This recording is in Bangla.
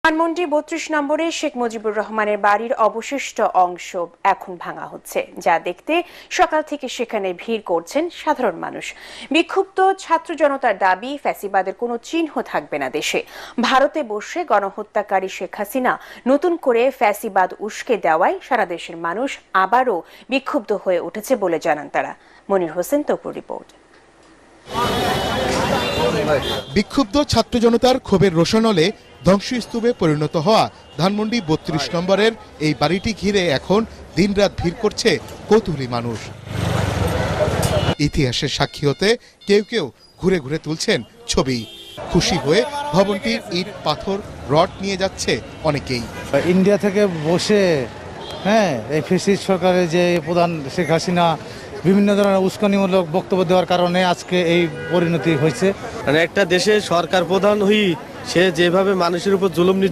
ধানমন্ডি ৩২ নম্বরে শেখ মুজিবুর রহমানের বাড়ির অবশিষ্ট অংশ এখন ভাঙা হচ্ছে, যা দেখতে সকাল থেকে সেখানে ভিড় করছেন সাধারণ মানুষ। বিক্ষুব্ধ ছাত্র জনতার দাবি, ফ্যাসিবাদের কোনো চিহ্ন থাকবে না দেশে। ভারতে বসে গণহত্যাকারী শেখ হাসিনা নতুন করে ফ্যাসিবাদ উস্কে দেওয়ায় সারা দেশের মানুষ আবারও বিক্ষুব্ধ হয়ে উঠেছে বলে জানান তারা। মনির হোসেন তপুর রিপোর্ট। বিক্ষুব্ধ ছাত্র জনতার ক্ষোভের রোশনলে ধ্বংসস্তূপে পরিণত হওয়া ধানমন্ডি ৩২ নম্বরের এই বাড়িটি ঘিরে এখন দিনরাত ভিড় করছে কৌতূহলী মানুষ। ইতিহাসের সাক্ষী হতে কেউ কেউ ঘুরে ঘুরে তুলছেন ছবি। খুশি হয়ে ভবনটির ইট পাথর রড নিয়ে যাচ্ছে অনেকেই। ইন্ডিয়া থেকে বসে এই ফ্যাসিস্ট সরকারের যে প্রধান শেখ হাসিনা বিভিন্ন ধরনের উস্কানিমূলক বক্তব্য দেওয়ার কারণে আজকে এই পরিণতি হয়েছে। মানে একটা দেশের সরকার প্রধান হই সে যেভাবে মানুষের উপর জুলুম